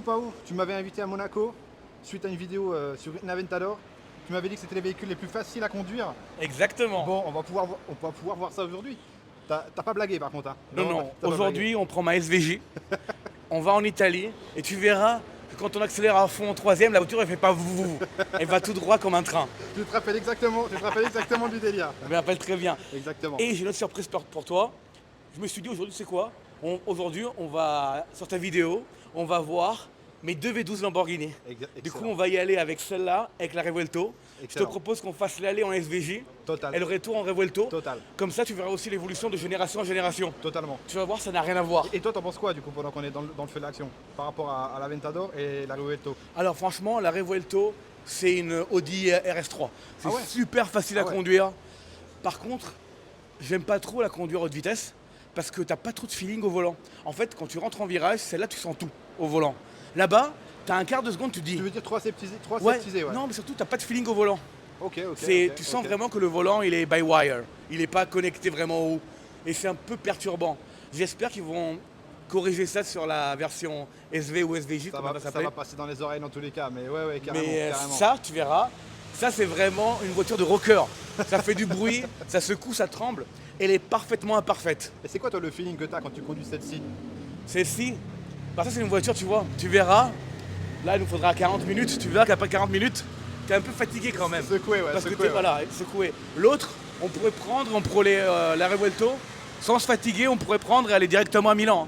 Pao, tu m'avais invité à Monaco suite à une vidéo sur une Aventador. Tu m'avais dit que c'était les véhicules les plus faciles à conduire. Exactement. Bon, on va pouvoir voir ça aujourd'hui. T'as pas blagué par contre, hein. Non, Non, non. t'as pas blagué. Aujourd'hui, on prend ma SVJ, on va en Italie et tu verras que quand on accélère à fond en troisième, la voiture elle fait pas vous. Elle va tout droit comme un train. Tu te rappelles exactement du délire. Je me rappelle très bien. Exactement. Et j'ai une autre surprise pour toi. Je me suis dit aujourd'hui, c'est quoi? Aujourd'hui, on va, sur ta vidéo, on va voir mes deux V12 Lamborghini. Du coup, on va y aller avec celle-là, avec la Revuelto. Je te Excellent. propose qu'on fasse l'aller en SVJ Total. et le retour en Revuelto. Total. Comme ça, tu verras aussi l'évolution de génération en génération. Totalement. Tu vas voir, ça n'a rien à voir. Et toi, t'en penses quoi du coup pendant qu'on est dans le feu de l'action par rapport à l'Aventador et la Revuelto? Alors franchement, la Revuelto, c'est une Audi RS3. C'est Ah ouais. super facile à Ah ouais. conduire. Par contre, j'aime pas trop la conduire haute vitesse parce que t'as pas trop de feeling au volant. En fait, quand tu rentres en virage, celle-là, tu sens tout au volant. Là-bas, t'as un quart de seconde, tu te dis... Tu veux dire 3 aseptisé, ouais. Non, mais surtout, t'as pas de feeling au volant. Ok. Tu sens vraiment que le volant, il est by wire. Il n'est pas connecté vraiment haut. Et c'est un peu perturbant. J'espère qu'ils vont corriger ça sur la version SV ou SVJ, comme ça va Ça s'appeler. va passer dans les oreilles dans tous les cas, mais ouais, carrément. Mais carrément. ça, tu verras, ça c'est vraiment une voiture de rocker. Ça fait du bruit, ça secoue, ça tremble. Elle est parfaitement imparfaite. Et c'est quoi toi le feeling que t'as quand tu conduis celle-ci? Celle-ci, ça c'est une voiture, tu vois, tu verras. Là, il nous faudra 40 minutes. Tu verras qu'après 40 minutes, tu es un peu fatigué quand même. Secoué, ouais. Parce que secoué, t'es voilà, secoué. L'autre, on pourrait la Revuelto, sans se fatiguer, on pourrait prendre et aller directement à Milan.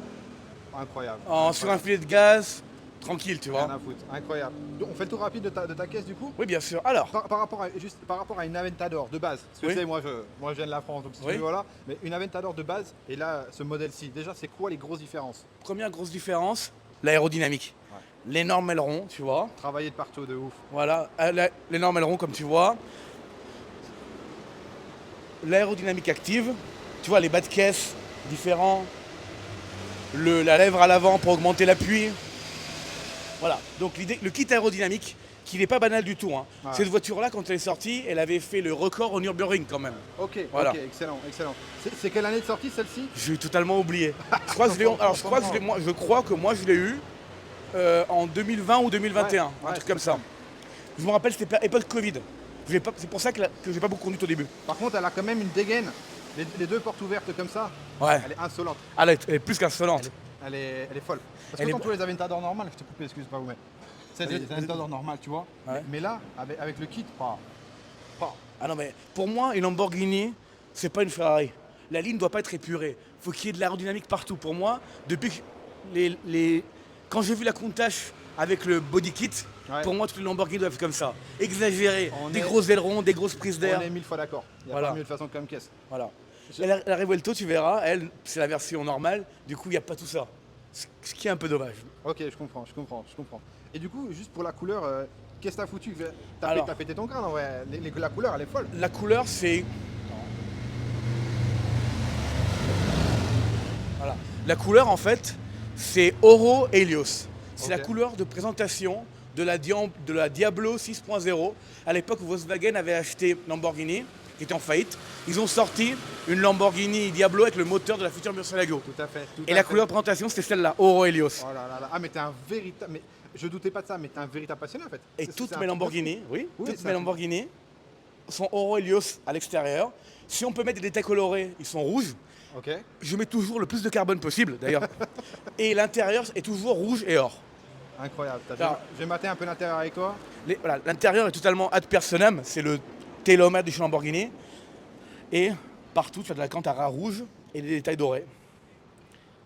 Incroyable. Sur un filet de gaz, tranquille, tu Rien vois. à foutre. Incroyable. Donc, on fait le tour rapide de ta caisse du coup. Oui, bien sûr. Alors, Par rapport à une Aventador de base, parce que Oui. tu sais, moi je viens de la France, donc si tu Oui. veux, voilà, mais une Aventador de base, et là, ce modèle-ci, déjà, c'est quoi les grosses différences? première grosse différence, l'aérodynamique. Ouais. L'énorme aileron, tu vois. Travailler de partout, de ouf. Voilà, l'énorme aileron comme tu vois. L'aérodynamique active, tu vois les bas de caisse différents. La lèvre à l'avant pour augmenter l'appui. Voilà, donc l'idée, le kit aérodynamique, qui n'est pas banal du tout. Hein. Ouais. Cette voiture-là, quand elle est sortie, elle avait fait le record au Nürburgring quand même. Ok, Voilà. ok, excellent. C'est quelle année de sortie celle-ci? J'ai totalement oublié. Je crois que je l'ai eu en 2020 ou 2021, Ouais, un truc c'est comme ça. possible. Je me rappelle, c'était époque Covid. C'est pour ça que j'ai pas beaucoup conduit au début. Par contre, elle a quand même une dégaine. Les deux portes ouvertes comme ça, Ouais. elle est insolente. Elle est plus qu'insolente. Elle est folle. Parce Elle que est quand tu vois les Aventador normales, je t'ai coupé, excuse pas vous, mais c'est des Aventador normales, tu vois. Ouais. Mais là, avec le kit, pas. Ah non, mais pour moi, une Lamborghini, c'est pas une Ferrari. La ligne doit pas être épurée. Faut qu'il y ait de l'aérodynamique partout. Pour moi, depuis que quand j'ai vu la Countach avec le body kit, Ouais. pour moi, toutes les Lamborghini doivent être comme ça. Exagéré, On des est- gros ailerons, des grosses prises d'air. On est 1000 fois d'accord. Il n'y a Voilà. pas mieux de façon comme caisse. Voilà. Et la Revuelto, tu verras, elle, c'est la version normale. Du coup, il n'y a pas tout ça. Ce qui est un peu dommage. Ok, je comprends. Et du coup, juste pour la couleur, qu'est-ce que t'as foutu? Alors. T'as pété ton crâne, en vrai. La couleur, elle est folle. La couleur, c'est... Voilà. La couleur, en fait, c'est Oro Helios. C'est la Ok. couleur de présentation de la Diablo 6.0. À l'époque où Volkswagen avait acheté Lamborghini, qui était en faillite, ils ont sorti une Lamborghini Diablo avec le moteur de la future Murcielago. Tout à fait. Et la couleur de présentation, c'était celle-là, Oro Helios. Oh là là là. Ah, mais t'es un véritable. Mais je doutais pas de ça, mais t'es un véritable passionné en fait. Et C'est toutes un mes truc de Lamborghini, fou. oui, Oui, toutes c'est mes un- Lamborghini sont Oro Helios à l'extérieur. Si on peut mettre des détails colorés, ils sont rouges. Ok. Je mets toujours le plus de carbone possible, d'ailleurs. Et l'intérieur est toujours rouge et or. Incroyable. Alors. Je vais mater un peu l'intérieur avec toi. Voilà, l'intérieur est totalement ad personam, c'est le télomètre de chez Lamborghini. Et partout, tu as de la cantara rouge et des détails dorés.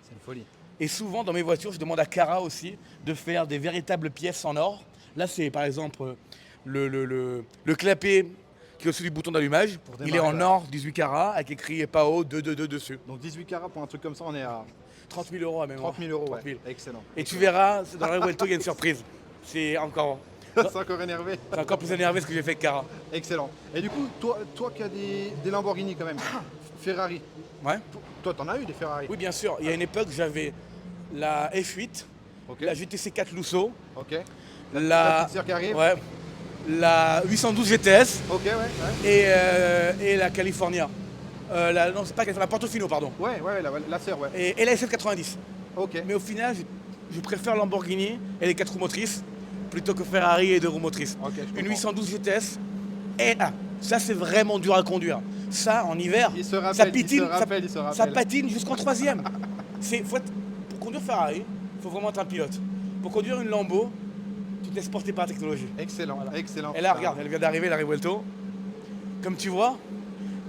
C'est une folie. Et souvent, dans mes voitures, je demande à Cara aussi de faire des véritables pièces en or. Là, c'est par exemple le clapet qui est au-dessus du bouton d'allumage. Pour Il est démarrer, en là. or, 18 carats, avec écrit PAO 222 dessus. Donc 18 carats pour un truc comme ça, on est à 30 000 euros à mémoire. 30 000 euros. 30 000. Ouais. Excellent. Et tu verras, dans la Revuelto, il y a une surprise. C'est encore plus énervé ce que j'ai fait avec Cara. Excellent. Et du coup, toi qui as des Lamborghini quand même, Ferrari, Ouais. toi t'en as eu des Ferrari? Oui, bien sûr. Il y a une époque, j'avais la F8, Ok. la GTC 4 Lusso, Ok. la, petite sœur qui arrive. ouais, la 812 GTS Ok, ouais. et la California. Non, c'est pas California, la Portofino, pardon. Ouais, la sœur, ouais. Et la SF90. Ok. Mais au final, je préfère Lamborghini et les 4 roues motrices plutôt que Ferrari et 2 roues motrices. Ok, je Une comprends. 812 GTS, et ça c'est vraiment dur à conduire. Ça en hiver, Il se rappelle, ça il pitine, se rappelle, il se rappelle. ça patine jusqu'en 3e. Pour conduire Ferrari, il faut vraiment être un pilote. Pour conduire une Lambo, tu te laisses porter par la technologie. Excellent, Voilà. excellent. Et là, regarde, elle vient d'arriver, la Revuelto. Comme tu vois,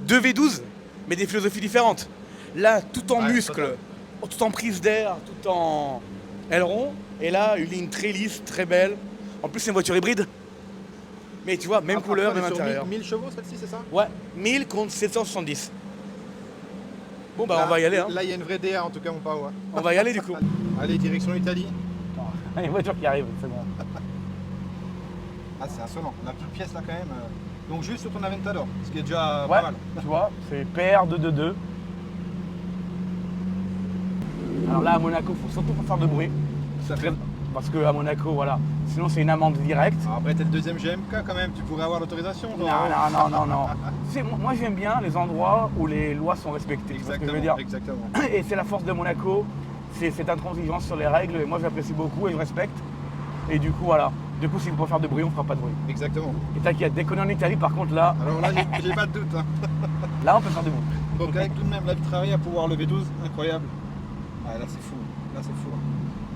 2 V12, mais des philosophies différentes. Là, tout en Ouais, muscle, total. tout en prise d'air, tout en aileron. Et là, une ligne très lisse, très belle. En plus, c'est une voiture hybride. Mais tu vois, même Après, couleur, on est même sur intérieur. 1000 chevaux celle-ci, c'est ça? Ouais, 1000 contre 770. Bon, bah, Là- on va y aller. Hein. Là, il y a une vraie DA en tout cas, mon Pao. Hein. On va y aller du coup. Allez, direction l'Italie. Il y a une voiture qui arrive, c'est bon. Ah, c'est insolent. La petite pièce là, quand même. Donc, juste sur ton Aventador, ce qui est déjà Ouais, pas mal. tu vois, c'est PR222. Alors là, à Monaco, il faut surtout pas faire de bruit. Ça fait. Parce qu'à Monaco, voilà, sinon c'est une amende directe. Alors, après, t'es le deuxième GMK quand même. Tu pourrais avoir l'autorisation. Non, non, non, non, non. Moi, j'aime bien les endroits où les lois sont respectées. C'est ce que je veux dire. Exactement. Et c'est la force de Monaco, c'est cette intransigeance sur les règles. Et moi, j'apprécie beaucoup et je respecte. Et du coup, voilà. Du coup, si vous pouvez faire de bruit, on fera pas de bruit. Exactement. Et t'inquiète, dès qu'on est en Italie, par contre, là, Alors là, j'ai pas de doute. Hein. là, on peut faire du bruit. Donc, avec tout de même la vitrarie à pouvoir lever 12, incroyable. Ah, là, c'est fou. Là, c'est fou.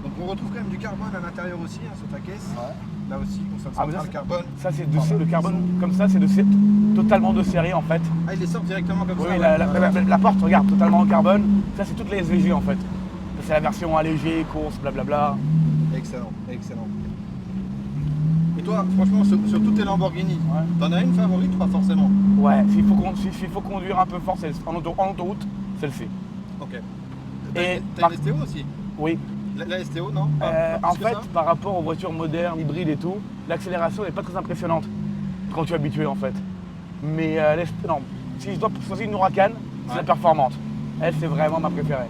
Donc, on retrouve quand même du carbone à l'intérieur aussi, hein, sur ta caisse. Là aussi, console Ah, mais centrale ça, carbone. Ça, c'est le carbone comme ça, c'est totalement de série en fait. Ah, il les sort directement comme ça. Oui, ouais. la porte, regarde, totalement en carbone. Ça, c'est toutes les SVG en fait. Ça, c'est la version allégée, course, blablabla. Excellent, excellent. Et toi, franchement, sur toutes tes Lamborghini, Ouais. t'en as une favorite ou pas forcément? Ouais, s'il faut conduire un peu fort, c'est en autoroute, celle-ci. Ok. Et T'as par- une STO aussi? Oui. La STO, non? Pas En plus que fait, ça. par rapport aux voitures modernes, hybrides et tout, l'accélération n'est pas très impressionnante quand tu es habitué en fait. Mais non, si je dois choisir une Huracan, c'est Ouais. la performante. Elle, c'est vraiment ma préférée.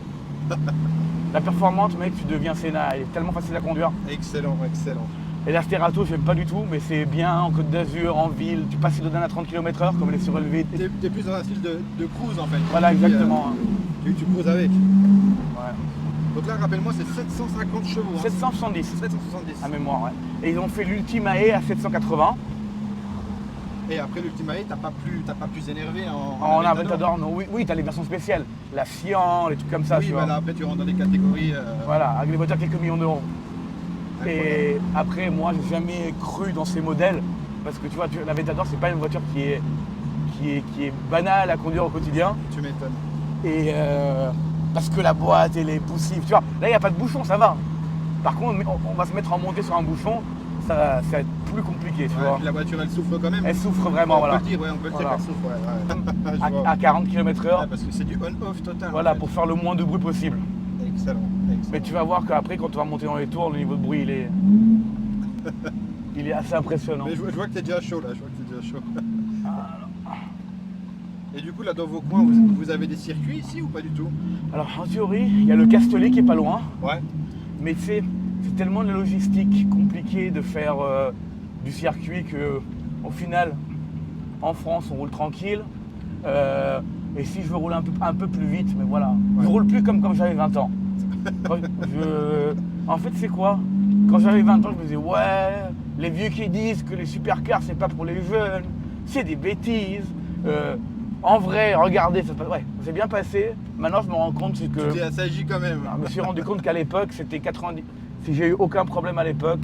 La performante, mec, tu deviens Senna, elle est tellement facile à conduire. Excellent, excellent. Et la Sterato, j'aime pas du tout, mais c'est bien en Côte d'Azur, en ville. Tu passes de à 30 km/h comme elle est surélevée. T'es plus dans un style de cruise en fait. Voilà, Tu dis, exactement. tu cruises avec. Ouais. Donc là, rappelle-moi, c'est 750 chevaux. Hein. 770 770. à mémoire, ouais. Et ils ont fait l'Ultimae à 780. Et après l'Ultimae, t'as pas plus énervé En Aventador, non. Oui, t'as les versions spéciales. La Fian, les trucs comme ça, Oui, tu vois. voilà, après tu rentres dans des catégories. Voilà, avec des voitures à quelques millions d'euros. incroyables. Et après, moi, j'ai jamais cru dans ces modèles. Parce que tu vois, l'Aventador, c'est pas une voiture qui est banale à conduire au quotidien. Tu m'étonnes. Et parce que la boîte, elle est poussive. Tu vois, là, il n'y a pas de bouchon, ça va. Par contre, on va se mettre en montée sur un bouchon, ça va être plus compliqué, tu Ouais, vois. puis la voiture, elle souffre quand même. Elle souffre vraiment, on voilà. peut le dire, ouais, on peut le dire Voilà. qu'elle souffre. Ouais, ouais. Je vois. À 40 km/h, Ouais, parce que c'est du on-off total. en voilà, fait. pour faire le moins de bruit possible. Excellent, excellent. Mais tu vas voir qu'après, quand on va monter dans les tours, le niveau de bruit, il est assez impressionnant. Mais je vois que t'es déjà chaud là, je vois que t'es déjà chaud. Et du coup, là dans vos coins, vous avez des circuits ici ou pas du tout? Alors, en théorie, il y a le Castellet qui est pas loin. Ouais. Mais tu sais, c'est tellement de logistique compliqué de faire du circuit que, au final, en France, on roule tranquille. Et si je veux rouler un peu plus vite, mais voilà, je roule plus comme quand j'avais 20 ans. En fait, c'est quoi? Quand j'avais 20 ans, je me disais, ouais, les vieux qui disent que les supercars, c'est pas pour les jeunes, c'est des bêtises. En vrai, regardez, ça s'est bien passé. Maintenant, je me rends compte, c'est que... Tu t'es assagi quand même. Je me suis rendu compte qu'à l'époque, c'était 90. Si j'ai eu aucun problème à l'époque,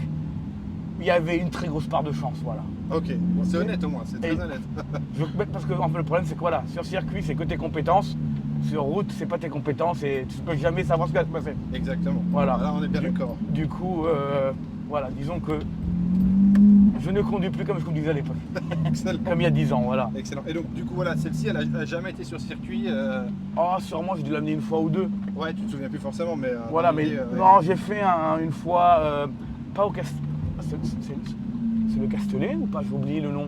il y avait une très grosse part de chance, voilà. Ok, bon, c'est honnête au moins, c'est très Et- honnête. Parce que en fait, le problème, c'est que voilà, sur circuit, c'est que tes compétences. Sur route, c'est pas tes compétences et tu peux jamais savoir ce qui va se passer. Exactement. Voilà. Là, on est bien d'accord. Du coup, voilà, disons que je ne conduis plus comme je conduisais à l'époque, Excellent. comme il y a 10 ans, voilà. Excellent. Et donc, du coup, voilà, celle-ci, elle a jamais été sur circuit. Oh, sûrement, j'ai dû l'amener une fois ou deux. Ouais, tu te souviens plus forcément, mais. Voilà, dans mais l'idée, ouais. non, j'ai fait une fois, pas au Castellet. C'est le Castellet ou pas? J'ai oublié le nom.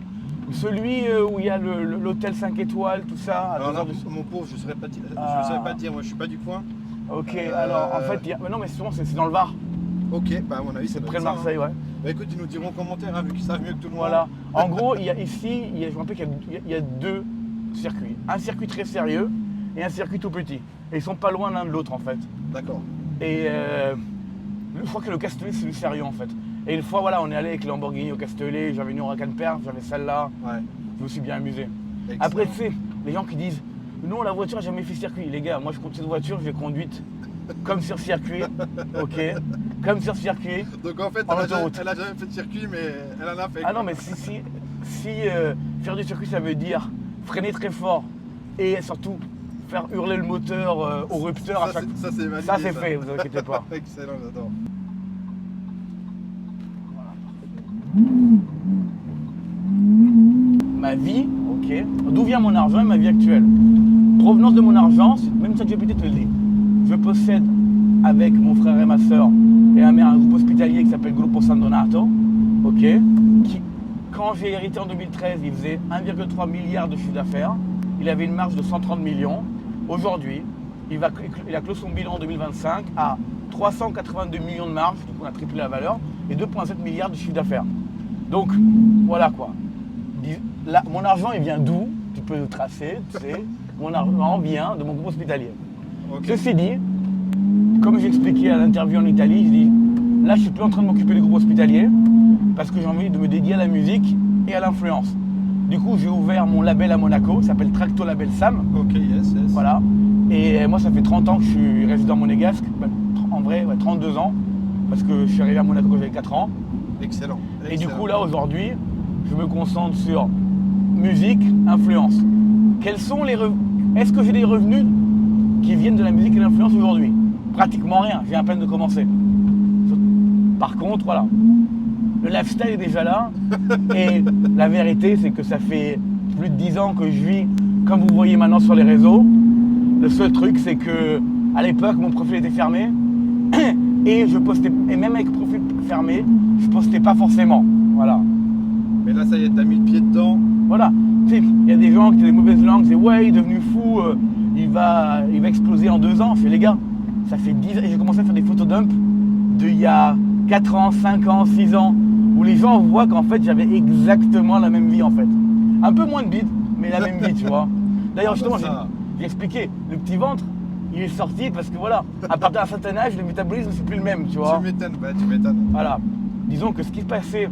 Celui où il y a l'hôtel 5 étoiles, tout ça. à Alors 2 là, heures de- mon pauvre, je saurais pas, Ah. je saurais pas te dire, moi je suis pas du coin. Ok, alors en fait, mais non, mais souvent c'est dans le Var, Ok, bah à mon avis, ça c'est doit près de être ça, Marseille, ouais. hein. Bah écoute, ils nous diront en commentaire, hein, vu qu'ils savent mieux que tout le monde. Voilà. En gros, il y a ici, je me rappelle qu'il y a deux circuits. Un circuit très sérieux et un circuit tout petit. Et ils sont pas loin l'un de l'autre en fait. D'accord. Et Je crois que le Castellet, c'est du sérieux en fait. Et une fois, voilà, on est allé avec les Lamborghini au Castellet, j'avais une Huracan Perf, j'avais celle-là. Ouais. Je me suis bien amusé. Excellent. Après, tu sais, les gens qui disent non, la voiture n'a jamais fait circuit. Les gars, moi je conduis cette voiture, je l'ai conduite comme sur circuit, ok, comme sur circuit. Donc en fait, En elle a autoroute. jamais fait de circuit, mais elle en a fait. Ah quoi. non, mais si faire du circuit, ça veut dire freiner très fort et surtout faire hurler le moteur au rupteur à chaque. Ça, c'est validé. Ça, c'est fait, vous inquiétez pas. Excellent, j'adore. Ma vie, ok. D'où vient mon argent et ma vie actuelle? Provenance de mon argent, même ChatGPT te le dit. Je possède avec mon frère et ma soeur et ma mère un groupe hospitalier qui s'appelle Gruppo San Donato, ok. Qui, quand j'ai hérité en 2013, il faisait 1,3 milliard de chiffre d'affaires. Il avait une marge de 130 millions. Aujourd'hui, il a clos son bilan en 2025 à 382 millions de marge, donc on a triplé la valeur, et 2,7 milliards de chiffre d'affaires. Donc, voilà quoi. Là, mon argent, il vient d'où? Tu peux le tracer, tu sais. Mon argent vient de mon groupe hospitalier. Okay. Ceci dit, comme j'ai expliqué à l'interview en Italie, je dis, là, je suis plus en train de m'occuper du groupe hospitalier parce que j'ai envie de me dédier à la musique et à l'influence. Du coup, j'ai ouvert mon label à Monaco, qui s'appelle Tracto Label Sam. Ok, yes. Voilà. Et moi, ça fait 30 ans que je suis résident monégasque. En vrai, 32 ans. Parce que je suis arrivé à Monaco quand j'avais 4 ans. Excellent. Et du coup, là, aujourd'hui, je me concentre sur musique, influence. Quels sont les revenus? Est-ce que j'ai des revenus qui viennent de la musique et de l'influence aujourd'hui? Pratiquement rien, j'ai à peine de commencer. Par contre, voilà, le lifestyle est déjà là. Et la vérité, c'est que ça fait plus de 10 ans que je vis comme vous voyez maintenant sur les réseaux. Le seul truc, c'est que à l'époque, mon profil était fermé. Et je postais, et même avec profil fermé, je postais pas forcément. Voilà. Mais là, ça y est, t'as mis le pied dedans. Voilà. Tu sais, il y a des gens qui ont des mauvaises langues, c'est ouais, il est devenu fou, il va exploser en 2 ans. Je fais les gars, ça fait 10 ans, et j'ai commencé à faire des photos dump d'il y a 4 ans, 5 ans, 6 ans, où les gens voient qu'en fait j'avais exactement la même vie en fait. Un peu moins de bide, mais la même vie, tu vois. D'ailleurs, justement, j'ai expliqué, le petit ventre, il est sorti parce que voilà, à partir d'un certain âge, le métabolisme c'est plus le même, tu vois. Tu m'étonnes, bah tu m'étonnes. Voilà. Disons que ce qui passait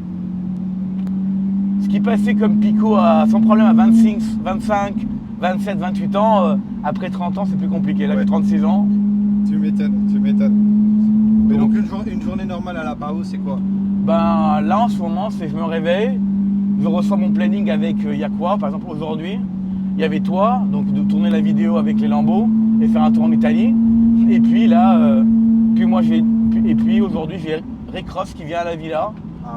comme picot sans problème à 25, 27, 28 ans, après 30 ans c'est plus compliqué. Là j'ai 36 ans. Tu m'étonnes. Mais donc une journée normale à la PAO, c'est quoi? Ben là en ce moment, c'est je me réveille, je reçois mon planning avec y a quoi. Par exemple aujourd'hui, il y avait toi, donc de tourner la vidéo avec les Lambeaux et faire un tour en Italie. Et puis là, puis aujourd'hui j'ai Rick Ross qui vient à la villa.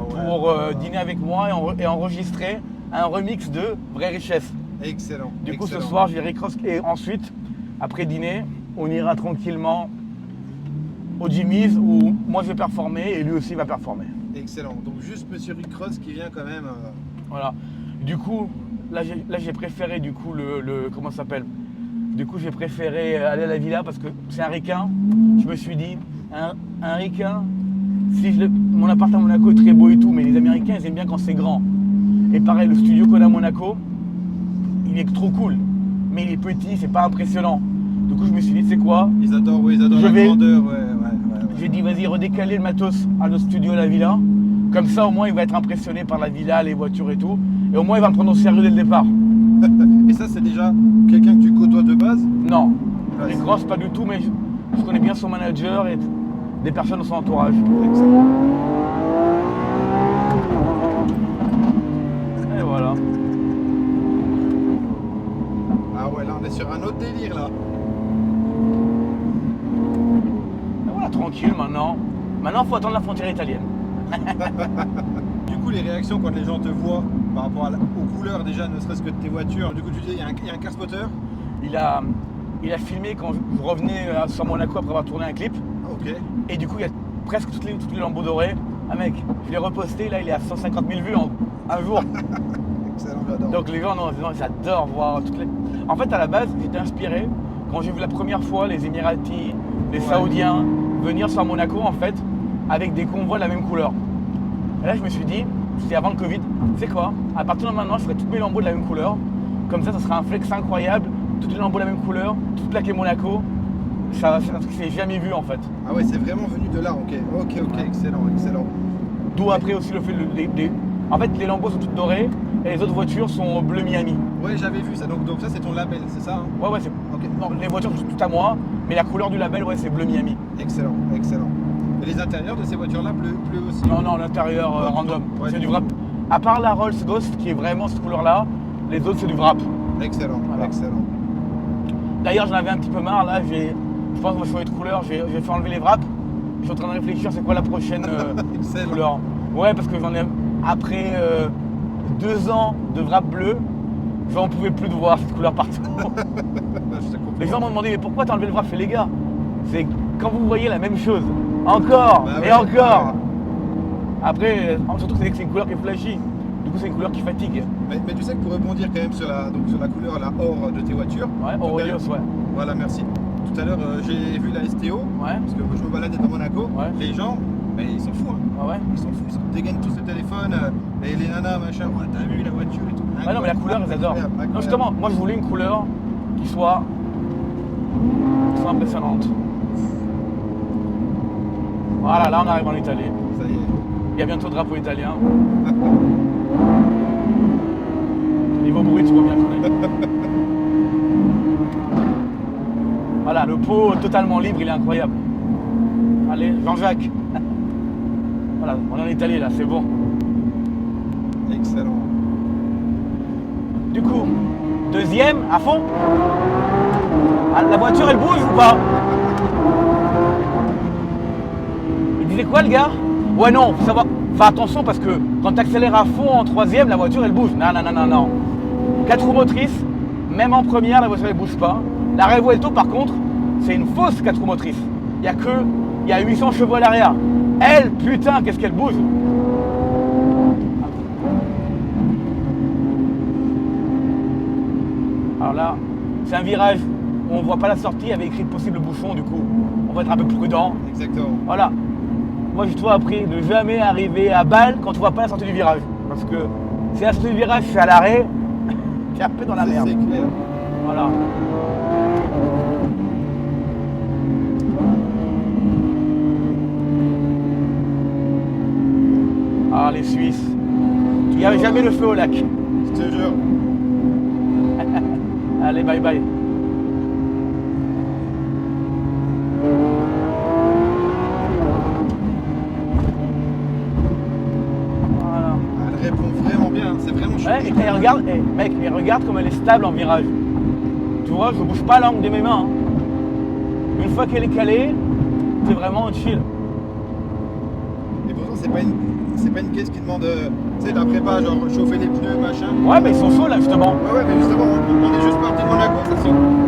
Pour dîner avec moi et enregistrer un remix de Vraie Richesse. Excellent. Du coup, ce soir, j'ai Rick Ross et ensuite, après dîner, on ira tranquillement au Jimmy's où moi je vais performer et lui aussi va performer. Excellent. Donc juste Monsieur Rick Ross qui vient quand même. Voilà. Du coup, là j'ai préféré du coup comment ça s'appelle? Du coup, j'ai préféré aller à la villa parce que c'est un ricain. Je me suis dit, un ricain. Mon appart à Monaco est très beau et tout, mais les Américains ils aiment bien quand c'est grand. Et pareil, le studio qu'on a à Monaco, il est trop cool, mais il est petit, c'est pas impressionnant. Du coup je me suis dit, c'est quoi? Ils adorent la grandeur, ouais. J'ai dit vas-y, redécaler le matos à notre studio à la villa. Comme ça au moins il va être impressionné par la villa, les voitures et tout. Et au moins il va me prendre au sérieux dès le départ. Et ça c'est déjà quelqu'un que tu côtoies de base? Non, Rick Ross pas du tout, mais je connais bien son manager et des personnes de son entourage. Excellent. Et voilà. Ah ouais, là on est sur un autre délire là. Et voilà, tranquille maintenant. Maintenant, il faut attendre la frontière italienne. Du coup, les réactions quand les gens te voient par rapport aux couleurs déjà, ne serait-ce que de tes voitures. Du coup, tu dis, il y a un car spotter. Il a filmé quand je revenais sur Monaco après avoir tourné un clip. Ok. Et du coup, il y a presque toutes les lambeaux dorés. Ah mec, je l'ai reposté, là il est à 150 000 vues en un jour. Excellent, j'adore. Donc les gens, ils adorent voir toutes les... En fait, à la base, j'étais inspiré quand j'ai vu la première fois les Émiratis, les Saoudiens venir sur Monaco en fait, avec des convois de la même couleur. Et là, je me suis dit, c'était avant le Covid, tu sais quoi, à partir de maintenant, je ferai toutes mes lambeaux de la même couleur. Comme ça sera un flex incroyable, toutes les lambeaux de la même couleur, toutes plaquées Monaco. c'est un truc que j'ai jamais vu en fait. Ah ouais, c'est vraiment venu de là, ok. Ok, Ouais. excellent, excellent. D'où après aussi le fait en fait les lambeaux sont toutes dorées et les autres voitures sont bleu Miami. Ouais, j'avais vu ça. Donc ça, c'est ton label, c'est ça, hein? Ouais, c'est. Ok. Non, les voitures sont toutes à moi, mais la couleur du label, ouais, c'est bleu Miami. Excellent, excellent. Et les intérieurs de ces voitures-là, bleu aussi? Non, l'intérieur Ouais, random. ouais, C'est du du tout. wrap. À part la Rolls Ghost qui est vraiment cette couleur-là, les autres c'est du wrap. Excellent, Voilà. excellent. D'ailleurs, j'en avais un petit peu marre là. Je pense que je vais changer de couleur. J'ai fait enlever les wraps. Je suis en train de réfléchir, c'est quoi la prochaine Excellent. couleur. Ouais, parce que j'en ai après 2 ans de wrap bleu, j'en pouvais plus de voir cette couleur partout. Je te comprends. Les gens m'ont demandé mais pourquoi t'as enlevé le wrap? Et les gars, c'est quand vous voyez la même chose, encore Bah et ouais, encore. ouais. Après, surtout que c'est une couleur qui est flashy. Du coup, c'est une couleur qui fatigue. Mais tu sais que pour rebondir quand même sur la couleur, la or de tes voitures. Ouais, tout à Aurelios, l'heure- ouais. Voilà, merci. Tout à l'heure, j'ai vu la STO, Ouais. parce que je me baladais dans Monaco. Ouais. Les gens, mais ils sont fous, hein. Ah ouais. Ils sont fous, ils dégainent tous le téléphone, et les nanas, machin, ouais, t'as vu la voiture et tout. Ah non, mais la couleur, ils adorent. Incroyable, Non, incroyable. justement, moi je voulais une couleur qui soit impressionnante. Voilà, là on arrive en Italie. Ça y est. Il y a bientôt le drapeau italien. Niveau bruit, tu vois bien qu'on est. Voilà, le pot totalement libre, il est incroyable. Allez, Jean-Jacques. Voilà, on est en Italie là, c'est bon. Excellent. Du coup, deuxième, à fond. Ah, la voiture, elle bouge ou pas? Il disait quoi, le gars? Ouais, non, faut savoir. Fais attention parce que quand tu accélères à fond en troisième, la voiture, elle bouge. Non. 4 roues motrices, même en première, la voiture, elle bouge pas. La Revuelto, par contre, c'est une fausse 4 roues motrices. Il y a 800 chevaux à l'arrière. Elle, putain, qu'est-ce qu'elle bouge? Alors là, c'est un virage où on voit pas la sortie, il y avait écrit possible bouchon, du coup, on va être un peu prudent. Exactement. Voilà. Moi, j'ai toujours appris de jamais arriver à balle quand tu vois pas la sortie du virage. Parce que si la sortie du virage, c'est à l'arrêt, t'es un peu dans la merde. C'est clair. Voilà. Ah, les Suisses. Il n'y avait jamais le feu au lac. Je te jure. Allez, bye bye. Voilà. Elle répond vraiment bien, c'est vraiment chouette. Ouais, et regarde, mec, et regarde comme elle est stable en virage. Tu vois, je bouge pas l'angle de mes mains. Hein. Une fois qu'elle est calée, c'est vraiment chill. Et pourtant, c'est pas une caisse qui demande, tu sais, la prépa, genre chauffer les pneus, machin. Ouais, mais ils sont chauds là justement. Ouais, mais justement, on est juste parti de Monaco,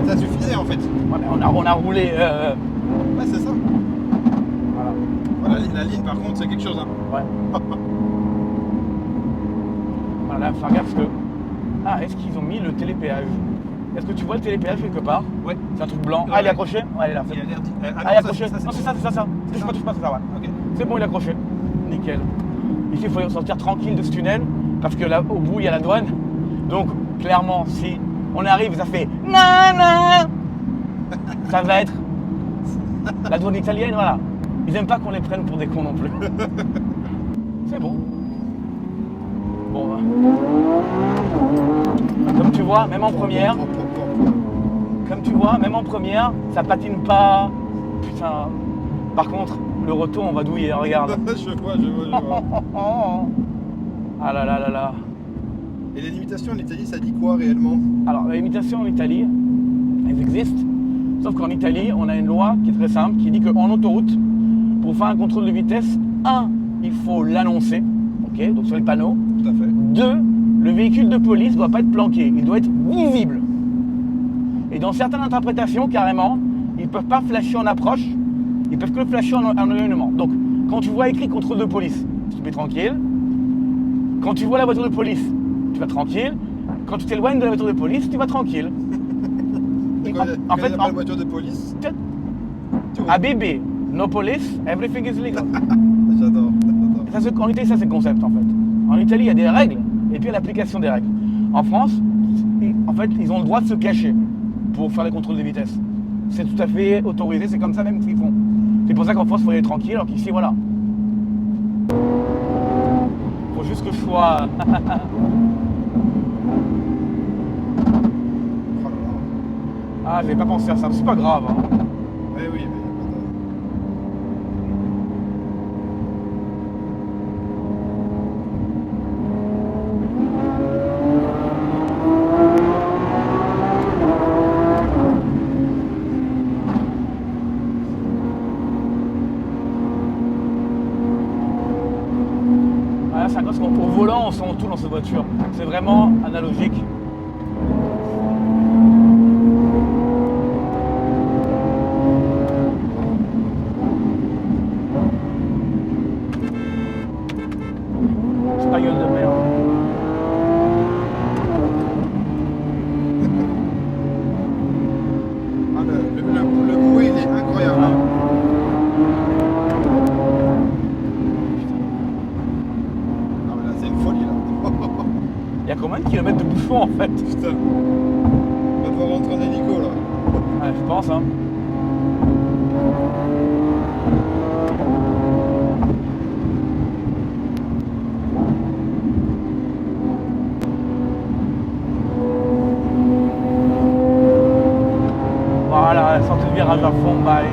ça suffisait en fait. Ouais, mais on a roulé. Ouais, c'est ça. Voilà. Voilà, la ligne par contre, c'est quelque chose. Hein. Ouais. Voilà, là, faire gaffe parce que. Ah, est-ce qu'ils ont mis le télépéage? Est-ce que tu vois le télépéage quelque part? Ouais. C'est un truc blanc. Ouais. Ah, il est accroché? Ouais, il est là. Il a l'air dit. Ah, il est accroché. Non, c'est ça. Touche pas, c'est ça, ouais. Ok. C'est bon, il est accroché. Nickel. Ici, il faut sortir tranquille de ce tunnel parce que là, au bout, il y a la douane. Donc, clairement, si on arrive, ça fait non. Ça va être la douane italienne, voilà. Ils aiment pas qu'on les prenne pour des cons non plus. C'est bon. Bon, comme tu vois, même en première, ça patine pas. Putain. Par contre, le retour, on va douiller, regarde. je vois. Ah là. Et les limitations en Italie, ça dit quoi réellement? Alors, les limitations en Italie, elles existent. Sauf qu'en Italie, on a une loi qui est très simple, qui dit qu'en autoroute, pour faire un contrôle de vitesse, 1, il faut l'annoncer, ok, donc sur les panneaux. Tout à fait. 2, le véhicule de police ne doit pas être planqué, il doit être visible. Et dans certaines interprétations, carrément, ils ne peuvent pas flasher en approche, ils peuvent que le flasher en éloignement. Donc, quand tu vois écrit contrôle de police, tu te mets tranquille. Quand tu vois la voiture de police, tu vas tranquille. Quand tu t'éloignes de la voiture de police, tu vas tranquille. En fait, la voiture de police. ABB, no police, everything is legal. J'adore. En Italie, ça c'est le concept en fait. En Italie, il y a des règles et puis il y a l'application des règles. En France, en fait, ils ont le droit de se cacher pour faire les contrôles de vitesse. c'est tout à fait autorisé, c'est comme ça même qu'ils font. C'est pour ça qu'en France, il faut aller tranquille, alors qu'ici, voilà. Faut juste que je sois... Oh là là. Ah, j'avais pas pensé à ça, c'est pas grave. Hein. Oui, oui, mais Ah, c'est parce qu'au volant, on sent tout dans cette voiture. C'est vraiment analogique. C'est pas gueule de merde. ah, le bruit, il est incroyable. Ouais. Hein. Ah, mais là, c'est une folie, là. Il y a combien de kilomètres de bouchon en fait? Putain. On va devoir rentrer en hélico, là. Ouais, je pense, hein. Voilà, la sortie de virage à fond, bye.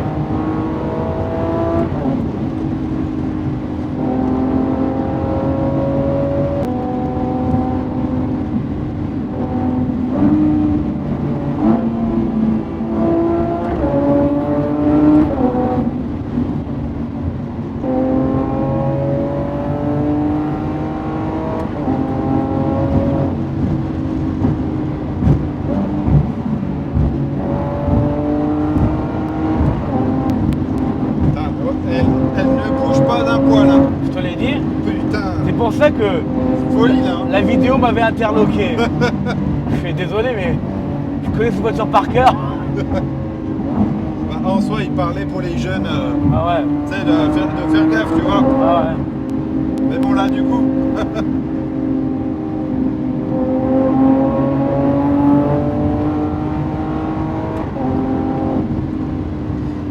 Putain, elle ne bouge pas d'un poil, hein. Je te l'ai dit. Putain. C'est pour ça que Folie, là. Hein. la vidéo m'avait interloqué. Je suis désolé, mais je connais cette voiture par cœur. Bah, en soi, il parlait pour les jeunes, Ah ouais, tu sais, de faire gaffe, tu vois. ah ouais. Mais bon, là, du coup.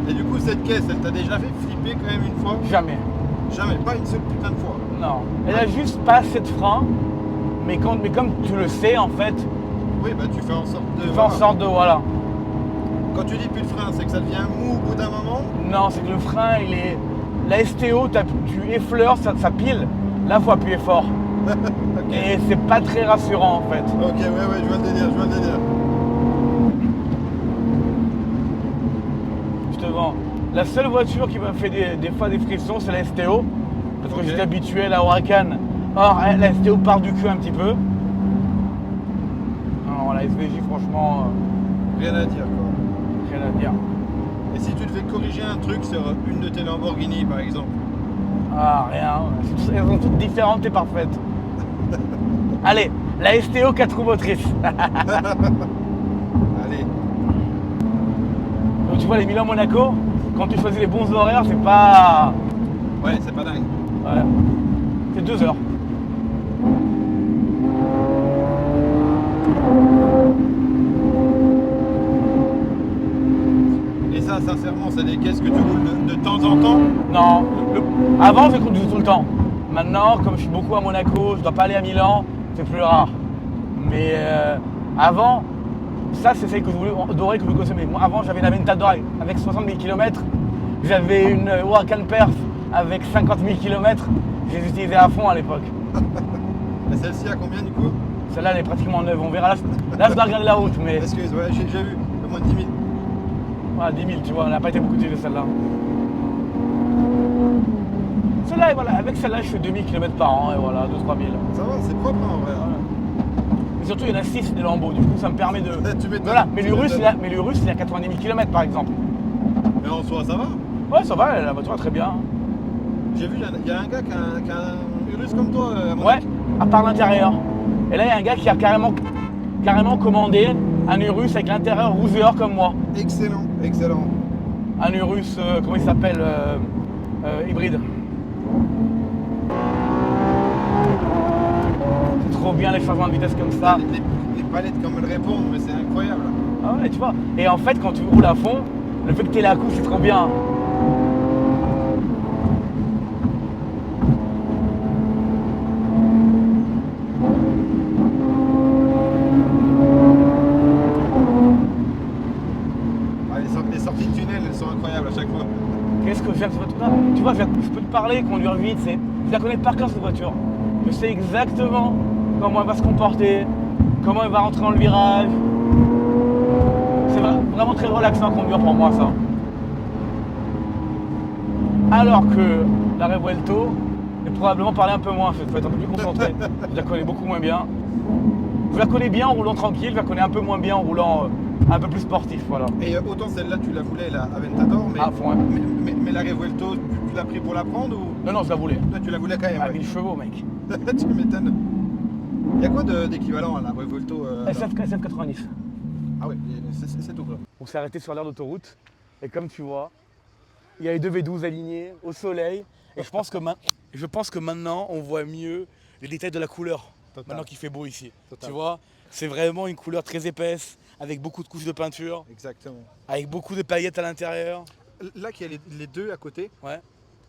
Et du coup, cette caisse, elle t'a déjà fait flipper quand même une fois? Jamais. Jamais, pas une seule putain de fois. Non. Elle a juste pas assez de frein. Mais comme tu le sais, en fait, Oui, bah tu fais en sorte de. tu fais en sorte de. Voilà. Quand tu dis plus de frein, c'est que ça devient mou au bout d'un moment? Non, c'est que le frein, il est. La STO, tu effleures, ça pile. Là, il faut appuyer fort. Ok. Et c'est pas très rassurant, en fait. Ok, ouais, je vois le délire, je vois le délire. Je te vends. La seule voiture qui m'a fait des fois des frissons, c'est la STO. Parce que Ok. j'étais habitué à la Huracan. Or, la STO part du cul un petit peu. Non, la SVJ, franchement, Rien à dire, quoi. rien à dire. Et si tu devais corriger un truc sur une de tes Lamborghini, par exemple? Ah, rien. Elles sont toutes différentes et parfaites. Allez, la STO 4 roues motrices. Allez. Donc tu vois, les Milan-Monaco, quand tu choisis les bons horaires, c'est pas... Ouais, c'est pas dingue. Voilà. C'est 2 heures. Et ça, sincèrement, c'est des caisses que tu roules de temps en temps? Non, avant je conduisais tout le temps. Maintenant, comme je suis beaucoup à Monaco, je dois pas aller à Milan, c'est plus rare. Mais avant, ça c'est celle que je voulais, dorée que je voulais consommer. Moi avant j'avais une Aventador avec 60 000 km, j'avais une Huracan Perf avec 50 000 km, je les utilisais à fond à l'époque. Et celle-ci a combien du coup? Celle-là elle est pratiquement neuve, on verra. Là je dois regarder la route, mais Excuse, ouais, j'ai vu, au moins de 10 000. voilà, 10 000 tu vois, elle n'a pas été beaucoup utilisée celle-là. Celle-là, voilà, avec celle-là je fais 2000 km par an et voilà, 2-3 000. Ça va, c'est propre hein, en vrai. Voilà. Mais surtout il y en a 6 des Lambeaux, du coup ça me permet de... Tu m'étonnes, Voilà, mais tu l'Urus m'étonnes. il a 90 000 km par exemple. Mais en soi, ça va. Ouais ça va, la voiture est très bien. J'ai vu, il y a un gars qui a un Urus comme toi à Monaco. Ouais, à part l'intérieur. Et là il y a un gars qui a carrément commandé un Urus avec l'intérieur rougeur comme moi. Excellent, excellent. Un Urus, comment il s'appelle hybride. C'est trop bien les changements de vitesse comme ça. Les palettes comme elles répondent, mais c'est incroyable. Ah Ah ouais, tu vois. Et en fait, quand tu roules à fond, le fait que t'aies la couche, c'est trop bien. Ah, les sorties de tunnel, elles sont incroyables à chaque fois. Qu'est-ce que j'aime cette voiture-là? Tu vois, je peux te parler, conduire vite, je la connais par cœur cette voiture. Je sais exactement comment elle va se comporter, comment elle va rentrer dans le virage. C'est vraiment très relaxant à conduire pour moi ça. Alors que la Revuelto est probablement parler un peu moins, il faut être un peu plus concentré. Je la connais beaucoup moins bien. Je la connais bien en roulant tranquille, je la connais un peu moins bien en roulant un peu plus sportif, voilà. Et autant celle-là tu la voulais, la Aventador, mais, Ah, fond, ouais. mais la Revuelto, tu l'as pris pour la prendre ou Non, je la voulais. Là, tu la voulais quand même. À 1000 chevaux, mec. Tu m'étonnes. Il y a quoi d'équivalent à la Revuelto SF90. Ah ouais, c'est tout quoi. On s'est arrêté sur l'aire d'autoroute et comme tu vois, il y a les deux V12 alignés au soleil et je pense que maintenant on voit mieux les détails de la couleur. Total. Maintenant qu'il fait beau ici. Total. Tu vois, c'est vraiment une couleur très épaisse avec beaucoup de couches de peinture, Exactement. avec beaucoup de paillettes à l'intérieur. Là qu'il y a les deux à côté, Ouais,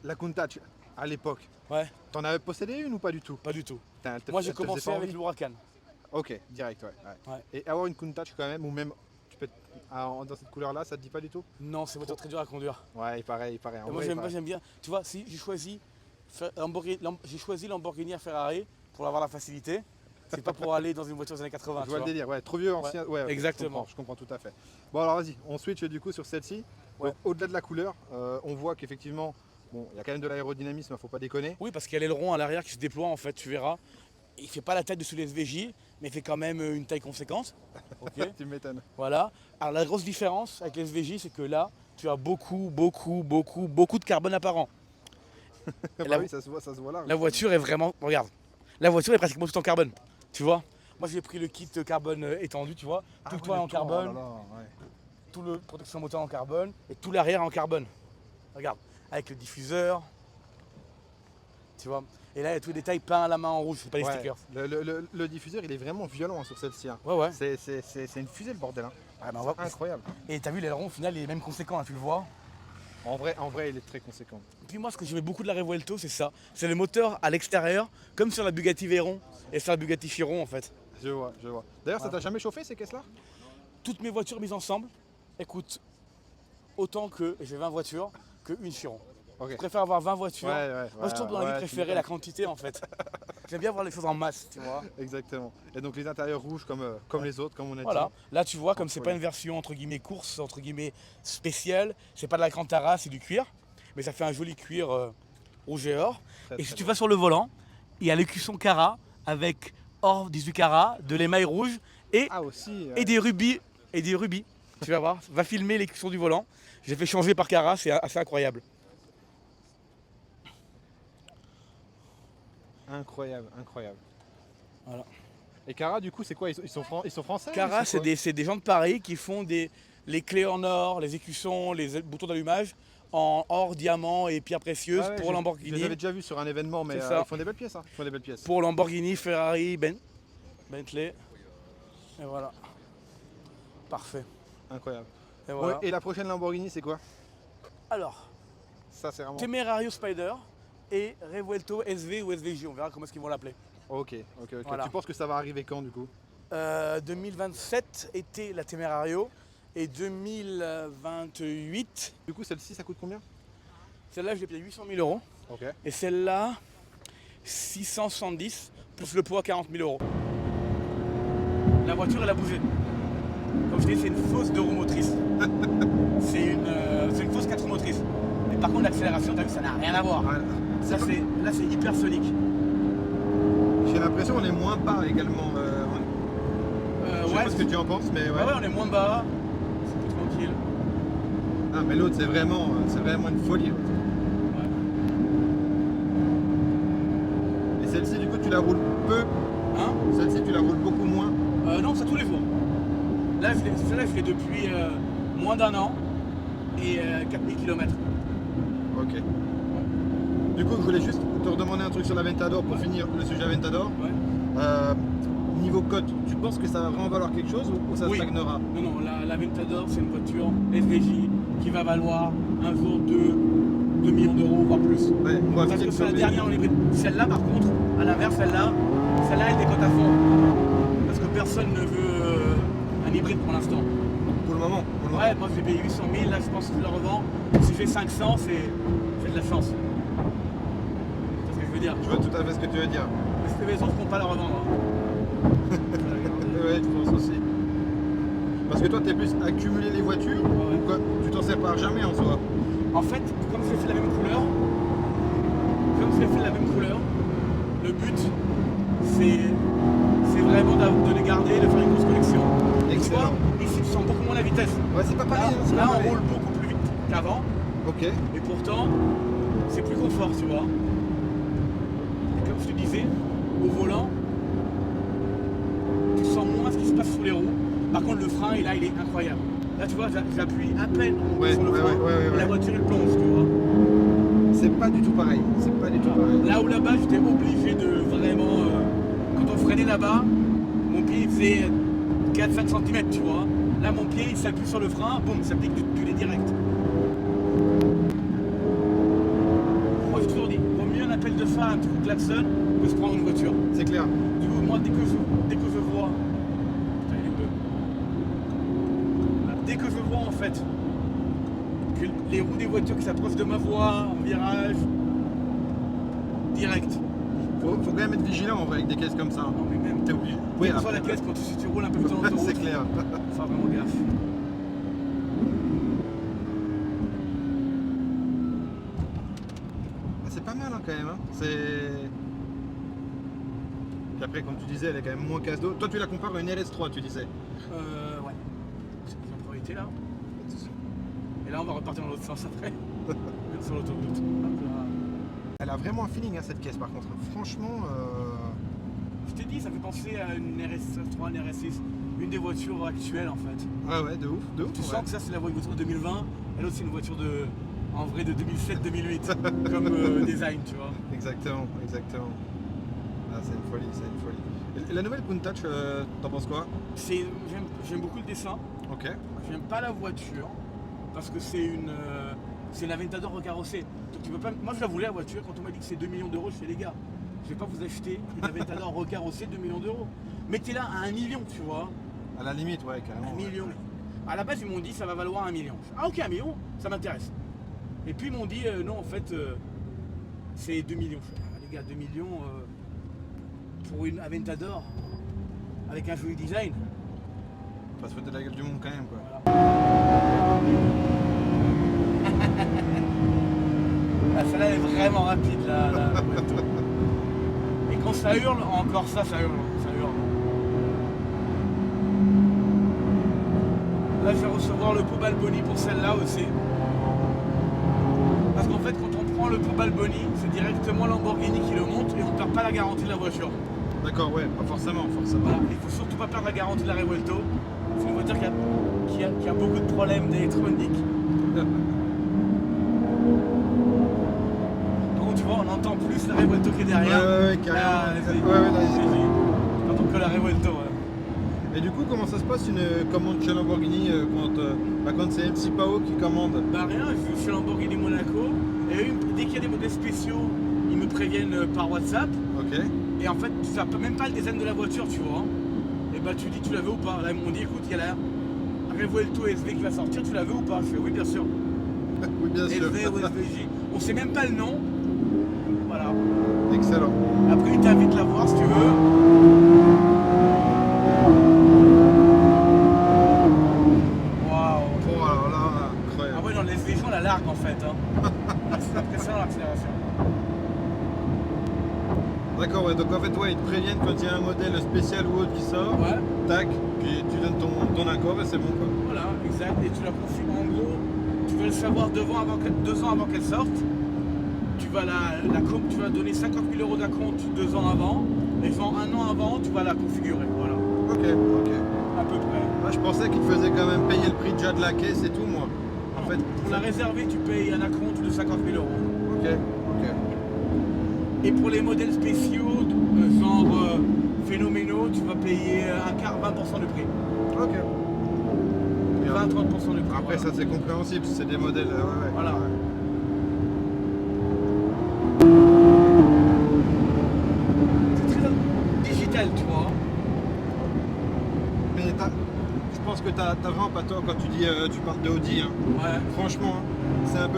la Countach à l'époque, ouais, t'en avais possédé une ou pas du tout? pas du tout. Elle te- Moi j'ai elle te faisait commencé pas avec envie l'Huracan. Ok, direct, ouais. Ouais. Et avoir une Countach quand même, ou même tu peux dans cette couleur-là, ça te dit pas du tout? Non, c'est une voiture très dure à conduire. Ouais, il paraît. En Et vrai, moi il j'aime paraît. bien. Tu vois, si j'ai choisi Lamborghini à Ferrari pour avoir la facilité, c'est pas pour aller dans une voiture des années 80. Je tu vois le délire, ouais, trop vieux, ancien. Ouais, ok, exactement. Je comprends tout à fait. Bon, alors vas-y, on switch du coup sur celle-ci. Ouais. Donc, au-delà de la couleur, on voit qu'effectivement, bon, il y a quand même de l'aérodynamisme, faut pas déconner. Oui, parce qu'il y a l'aileron à l'arrière qui se déploie en fait, tu verras. Il fait pas la taille de sous les SVJ, mais il fait quand même une taille conséquente. Ok. Tu m'étonnes. Voilà. Alors la grosse différence avec les SVJ, c'est que là, tu as beaucoup de carbone apparent. Bah la- oui, ça se voit là. La voiture est vraiment, regarde, la voiture est pratiquement tout en carbone. Tu vois. Moi j'ai pris le kit carbone étendu, tu vois. Tout le toit est en carbone, Oh là là, ouais. tout le protection moteur en carbone et tout l'arrière en carbone. Regarde, avec le diffuseur. Tu vois. Et là, il y a tous les détails peints à la main en rouge, c'est pas des Ouais, stickers. le diffuseur, il est vraiment violent sur celle-ci. Hein. Ouais. C'est une fusée le bordel. Hein. Ah, ben, on va- Incroyable. Et t'as vu, l'aileron au final il est même conséquent, hein, tu le vois. En vrai, il est très conséquent. Puis moi, ce que j'aimais beaucoup de la Revuelto, c'est ça. C'est le moteur à l'extérieur, comme sur la Bugatti Veyron et sur la Bugatti Chiron en fait. Je vois. D'ailleurs, ça Voilà. t'a jamais chauffé ces caisses-là? Toutes mes voitures mises ensemble, écoute, autant que j'ai 20 voitures, qu'une Chiron. Ok. Je préfère avoir 20 voitures. Ouais, Moi, je trouve dans la vie préférer la quantité en fait. J'aime bien voir les choses en masse, tu vois. Exactement. Et donc les intérieurs rouges comme les autres, comme on a Voilà, dit. là tu vois, comme c'est pas une version entre guillemets course, entre guillemets spéciale, c'est pas de la Grantara, c'est du cuir, mais ça fait un joli cuir rouge et or. Très, Et très si tu bien. vas sur le volant, il y a l'écusson Cara avec or 18 carats, de l'émail rouge et, Ah aussi. et des rubis. Tu vas voir, va filmer l'écusson du volant. J'ai fait changer par Cara, c'est assez incroyable. Incroyable. Voilà. Et Cara, du coup, c'est quoi? Ils sont français? Cara, ou c'est quoi? c'est des gens de Paris qui font les clés en or, les écussons, les boutons d'allumage en or, diamant et pierres précieuses Ah ouais, pour Je Lamborghini. les avais déjà vus sur un événement, mais C'est ça. ils font des belles pièces. Hein. Ils font des belles pièces. Pour Lamborghini, Ferrari, Bentley. Et voilà. Parfait. Incroyable. Et voilà. Ouais, et la prochaine Lamborghini, c'est quoi? Alors, Ça, c'est vraiment. Temerario Spider et Revuelto SV ou SVJ, on verra comment est-ce qu'ils vont l'appeler. Ok. Voilà. Tu penses que ça va arriver quand, du coup? 2027 était la Temerario et 2028, Du coup, celle-ci, ça coûte combien? celle-là je l'ai payé 800 000 € Ok. et celle-là 670 plus le poids 40 000 €. La voiture elle a bougé. Comme je dis, c'est une fausse 2 roues motrices. c'est une fausse 4 roues motrices. Mais par contre l'accélération, t'as vu, ça n'a rien à voir. Là c'est hypersonique. J'ai l'impression qu'on est moins bas également. Je sais Ouais, pas ce que tu en penses, mais ouais. ouais, on est moins bas, c'est plus tranquille. Ah, mais l'autre, c'est vraiment une folie. l'autre. Ouais. Et celle-ci, du coup, tu la roules peu. Hein Celle-ci, tu la roules beaucoup moins. Non, c'est tous les jours. Là, celle-là, je l'ai depuis moins d'un an et 4000 km. Ok. Du coup, je voulais juste te redemander un truc sur l'Aventador pour finir le sujet Aventador. Ouais. niveau cote, tu penses que ça va vraiment valoir quelque chose ou ça stagnera? Non, non, l'Aventador, c'est une voiture SVJ qui va valoir un jour 2 millions d'euros, voire plus. Ouais, on va Parce que c'est la éviter dernière en hybride. Celle-là, par contre, à l'inverse, celle-là, elle décote à fond. Parce que personne ne veut un hybride pour l'instant. pour le moment. Ouais, moi j'ai payé 800 000, là je pense que je le revends. Si j'ai 500, j'ai de la chance. C'est ce que je veux dire. Je vois tout à fait ce que tu veux dire. Mais cette maison, je ne compte pas la revendre. Ouais, je pense aussi. Parce que toi, t'es plus accumuler les voitures, Ouais. ou quoi? Tu t'en sépares jamais en soi. En fait, comme j'ai fait la même couleur, le but, c'est vraiment de les garder, de faire une grosse collection. Et tu vois, ici tu sens beaucoup moins la vitesse. Ouais, c'est pas pareil. Là, on roule beaucoup plus vite qu'avant, Ok. et pourtant, c'est plus confort, tu vois. Et comme je te disais, au volant, tu sens moins ce qui se passe sous les roues. Par contre, le frein, il est incroyable. Là, tu vois, j'appuie à peine sur le frein, et la voiture, elle plonge, tu vois. C'est pas du tout pareil. C'est pas du tout pareil. Là où là-bas, j'étais obligé de vraiment... quand on freinait là-bas, mon pied il faisait 4-5 cm, tu vois. Là, mon pied, il s'appuie sur le frein, boum, ça pique du lait direct. Moi, j'ai toujours dit, vaut mieux un appel de phare, un petit coup de klaxon, que se prendre une voiture. C'est clair. Du coup, moi, dès que je vois... Putain, il est bleu. Dès que je vois, en fait, que les roues des voitures qui s'approchent de ma voie, en virage, direct. Faut quand même être vigilant en vrai avec des caisses comme ça. Non, mais même, T'es obligé. oui, soit la caisse, quand si tu roules un peu plus dans l'autoroute, C'est clair. faut faire vraiment gaffe. C'est pas mal hein, quand même. Hein. C'est. Puis après, comme tu disais, elle est quand même moins casse d'eau. Toi, tu la compares à une RS3, tu disais. Ouais. C'est une priorité là. Et là, on va repartir dans l'autre sens après. Sur l'autoroute. Hop là. Elle a vraiment un feeling hein, cette caisse par contre. Franchement. Je t'ai dit, ça fait penser à une RS3, une RS6, une des voitures actuelles en fait. Ouais, de ouf, de ouf. Tu sens que ça, c'est la voiture de 2020, et l'autre, c'est une voiture en vrai de 2007-2008, comme design, tu vois. Exactement. Ah, c'est une folie. Et la nouvelle Countach, t'en penses quoi? J'aime beaucoup le dessin. Ok. J'aime pas la voiture parce que c'est une Aventador recarrossée. Donc, tu peux pas. Moi je la voulais la voiture quand on m'a dit que c'est 2 millions d'euros. Je fais les gars, je vais pas vous acheter une Aventador recarrossée 2 millions d'euros. Mettez-la à 1 million, tu vois. À la limite, ouais, carrément. 1 million. À la base ils m'ont dit ça va valoir 1 million. Ah ok 1 million, ça m'intéresse. Et puis ils m'ont dit non en fait c'est 2 millions. Je fais, ah, les gars 2 millions pour une Aventador avec un joli design. On va se foutre de la gueule du monde quand même quoi. Ah, celle-là est vraiment rapide là. Et quand ça hurle, encore ça hurle. Là je vais recevoir le pot Balboni pour celle-là aussi. Parce qu'en fait quand on prend le pot Balboni, c'est directement Lamborghini qui le monte et on ne perd pas la garantie de la voiture. D'accord, ouais, pas forcément. Voilà. Il faut surtout pas perdre la garantie de la Revuelto. C'est une voiture qui a beaucoup de problèmes d'électronique. Donc tu vois, on entend plus la Revuelto qui est derrière. Ouais, carrément. Quand on colle la Revuelto. Ouais. Et du coup, comment ça se passe une commande chez Lamborghini quand c'est MC Pao qui commande? Bah rien, je suis chez Lamborghini Monaco. Et eux, dès qu'il y a des modèles spéciaux, ils me préviennent par WhatsApp. Ok. Et en fait, tu n'as même pas le design de la voiture, tu vois. Et bah tu dis tu la veux ou pas. Là ils m'ont dit écoute, il y a la Revuelto SV qui va sortir, tu la veux ou pas? Je fais oui bien sûr. Oui bien sûr. SV ou SVJ. On sait même pas le nom. Voilà. Excellent. Après il t'invite à la voir si tu veux. Waouh. Oh alors là, incroyable. Ah ouais non, les SVJ on la largue en fait. Hein. C'est impressionnant l'accélération. D'accord, ouais, donc en fait, ouais, ils te préviennent quand il y a un modèle spécial ou autre qui sort, Ouais. tac, puis tu donnes ton accord et c'est bon quoi. Voilà, exact. Et tu la configures en gros, tu veux le savoir 2 ans avant qu'elle sorte. Tu vas tu vas donner 50 000 € d'acompte 2 ans avant, et genre 1 an avant, tu vas la configurer. Voilà, Ok. à peu près. Ah, je pensais qu'ils te faisaient quand même payer le prix déjà de la caisse et tout, moi. En fait. Pour la réserver, tu payes un acompte de 50 000 €. Ok. Et pour les modèles spéciaux, genre phénoménaux, tu vas payer 20% du prix. Ok. 20-30% du prix. Après, voilà. ça c'est compréhensible, c'est des modèles. Ouais. Voilà. C'est très digital, tu vois. Mais je pense que t'as vraiment pas tort quand tu dis tu parles de Audi. Hein. Ouais. Franchement, hein, c'est un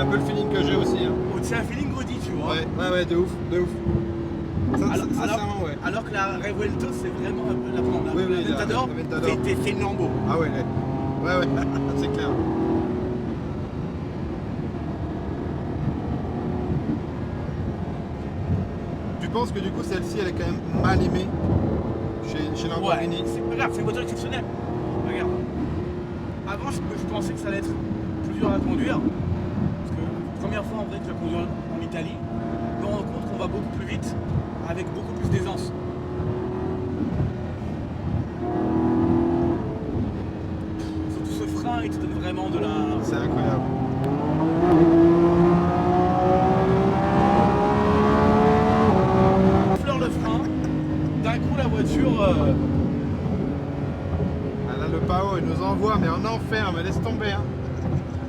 peu le feeling que j'ai aussi. Hein. C'est un feeling Audi, tu vois. Ouais, de ouf. Sincèrement, ouais. Alors que la Revuelto, c'est vraiment la Oui, la Aventador, la Aventador. c'est une Lambo. Ah ouais, ouais, c'est clair. Tu penses que du coup celle-ci elle est quand même mal aimée chez Lamborghini? Ouais, regarde, c'est une voiture exceptionnelle. Regarde. Avant, je pensais que ça allait être plus dur à conduire. Parce que première fois en vrai que je la conduis en Italie, je me rends compte qu'on va beaucoup plus vite avec beaucoup plus d'aisance. Surtout ce frein, il te donne vraiment de la... C'est incroyable. Fleur le frein, d'un coup la voiture... Ah, là le PAO il nous envoie mais en enfer, mais laisse tomber. Hein.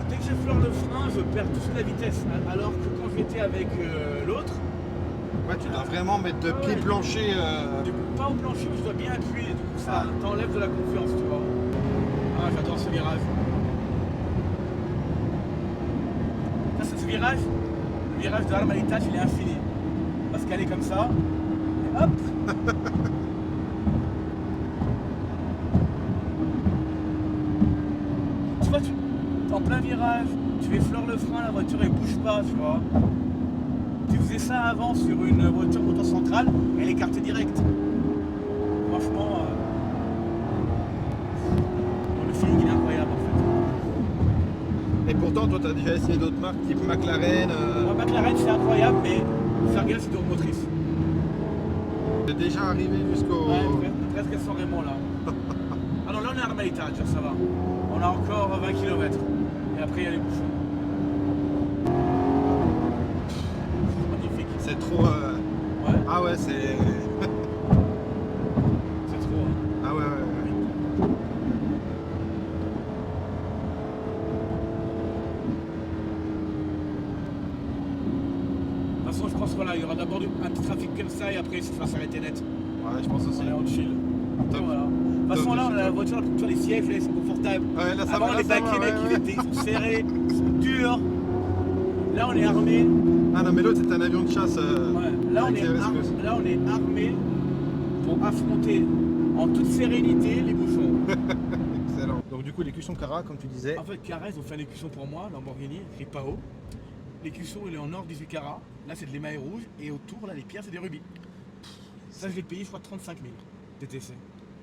Dès que j'effleure le frein, je perds tout de suite la vitesse. Alors que quand j'étais avec l'autre, Ouais, tu dois vraiment mettre de pied plancher. du coup, pas au plancher, mais je dois bien appuyer. Du coup, ça t'enlève de la confiance, tu vois. Ah, j'adore ce virage. Ça, c'est ce virage. Le virage de l'Armalitage, il est infini. Parce qu'elle est comme ça. Et hop. Tu vois, en plein virage, tu effleures le frein, la voiture elle bouge pas, tu vois. Tu faisais ça avant sur une voiture moteur centrale, elle écartait direct. Franchement, le feeling il est incroyable en fait. Et pourtant toi t'as déjà essayé d'autres marques type McLaren. Moi, McLaren c'est incroyable, mais faire gaffe c'est dur motrice. T'es déjà arrivé jusqu'au. Ouais, presque à San Remo là. Alors là on est à Armalitage, ça va. On a encore 20 km. Et après il y a les bouchons. Magnifique. C'est trop. Ouais, Ah ouais, c'est. c'est trop. Hein. Ah ouais. De toute façon, je pense voilà, il y aura d'abord un petit trafic comme ça et après ça va s'arrêter net. Ouais, je pense aussi. On est en chill. Top. Voilà. De toute façon, là, on a la voiture, tu vois, les sièges, là, ils sont confortables. Ouais, là ça Avant, va. les bacs, les mecs, ils sont serrés, ils sont durs. Là, on est armé. Ah non, mais l'autre c'est un avion de chasse. Ouais. Là, on est armé pour affronter en toute sérénité les bouchons. Excellent. Donc du coup l'écusson Carrara comme tu disais. En fait, Carrara, ils ont fait un écusson pour moi, Lamborghini, écrit PAO. L'écusson, il est en or 18 carats. Là, c'est de l'émail rouge. Et autour, là, les pierres, c'est des rubis. Ça, je l'ai payé, je crois, 35 000 TTC.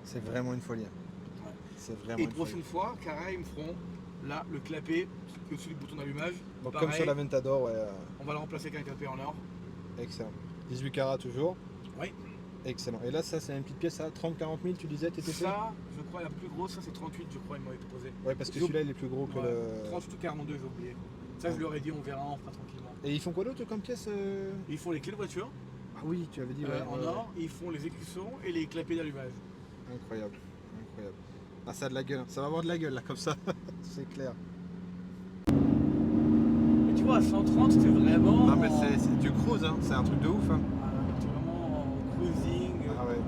C'est vraiment une folie. Ouais. C'est vraiment Et une folie. prochaine fois, Carrara, ils me feront là le clapet au-dessus du bouton d'allumage. Donc Pareil, comme sur l'Aventador, ouais. on va le remplacer avec un clapet en or. Excellent. 18 carats toujours. Oui. Excellent. Et là ça c'est une petite pièce à 30-40 000 tu disais TTC. Ça, je crois, la plus grosse, ça c'est 38, je crois, ils m'avaient proposé. Ouais parce que celui-là il est plus gros que Ouais, le. 38 ou 42, j'ai oublié. Ça, je leur ai dit, on verra, on fera tranquillement. Et ils font quoi d'autre comme pièce Ils font les clés de voiture Ah oui tu avais dit en or, ils font les écussons et les clapets d'allumage. Incroyable. Incroyable. Ah ça a de la gueule. Ça va avoir de la gueule là comme ça. C'est clair. Mais tu vois, à 130, c'est vraiment. Non mais c'est du cruise hein. C'est un truc de ouf hein. C'est vraiment en cruising. Ah ouais.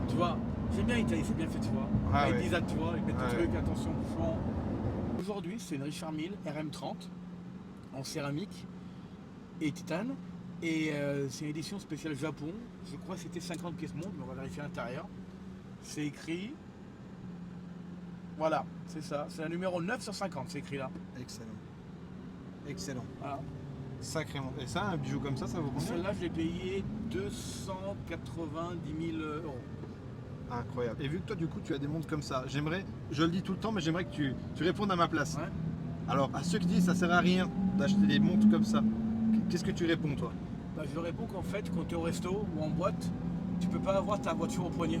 Tu vois, j'aime bien l'Italie, c'est bien fait, tu vois. Ah Ils ouais. disent, tu vois, ils mettent Ah des ouais. trucs, attention, bouchon. Aujourd'hui, c'est une Richard Mille RM30 en céramique et titane. Et c'est une édition spéciale Japon. Je crois que c'était 50 pièces montres, mais on va vérifier à l'intérieur. C'est écrit. Voilà, c'est ça. C'est un numéro 9 sur 50, c'est écrit là. Excellent. Excellent. Voilà. Sacrément. Et ça, un bijou comme ça vaut combien? Celle-là, je l'ai payé 290 000 euros. Incroyable. Et vu que toi, du coup, tu as des montres comme ça, j'aimerais, je le dis tout le temps, mais j'aimerais que tu répondes à ma place. Ouais. Alors, à ceux qui disent ça sert à rien d'acheter des montres comme ça, qu'est-ce que tu réponds, toi? Bah, je réponds qu'en fait, quand tu es au resto ou en boîte, tu peux pas avoir ta voiture au poignet.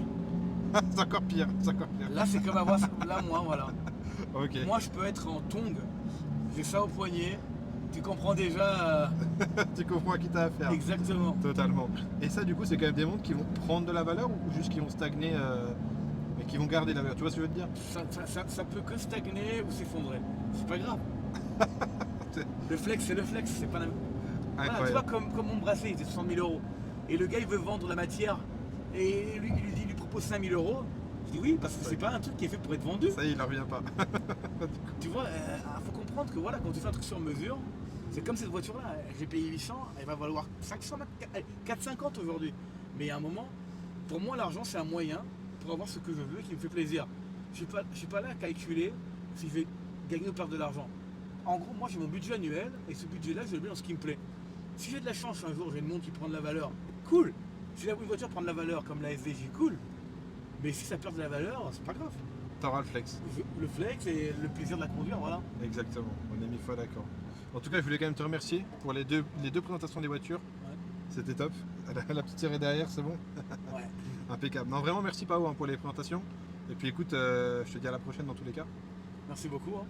C'est encore pire, c'est encore pire. Là, c'est comme avoir. Là, moi, voilà. Ok. Moi, je peux être en tongue, j'ai ça au poignet. Tu comprends déjà Tu comprends à qui t'as affaire. exactement. Totalement. Et ça, du coup, c'est quand même des montres qui vont prendre de la valeur ou juste qui vont stagner et qui vont garder la valeur. Tu vois ce que je veux te dire? Ça peut que stagner ou s'effondrer. C'est pas grave. Le flex, c'est le flex, c'est pas la même. Voilà, tu vois, comme mon bracelet, il était 60 000 €. Et le gars, il veut vendre la matière. Et lui, il lui propose 5 000 €. Je dis oui, parce que c'est pas un truc qui est fait pour être vendu. Ça y est, il n'en revient pas. Tu vois, il faut comprendre que voilà, quand tu fais un truc sur mesure, c'est comme cette voiture-là. J'ai payé 800, elle va valoir 500, 450 aujourd'hui. Mais il y a un moment, pour moi, l'argent, c'est un moyen pour avoir ce que je veux et qui me fait plaisir. Je suis pas là à calculer si je vais gagner ou perdre de l'argent. En gros, moi, j'ai mon budget annuel et ce budget-là, je le mets dans ce qui me plaît. Si j'ai de la chance, un jour, j'ai une montre qui prend de la valeur, cool. Si une voiture prend de la valeur comme la FDJ, cool. Mais si ça perd de la valeur, c'est pas grave. T'auras le flex. Le flex et le plaisir de la conduire, voilà. Exactement, on est mille fois d'accord. En tout cas, je voulais quand même te remercier pour les deux présentations des voitures. Ouais. C'était top. La petite tirée derrière, c'est bon. Ouais. Impeccable. Non, vraiment, merci Pao pour les présentations. Et puis écoute, je te dis à la prochaine dans tous les cas. Merci beaucoup. Hein.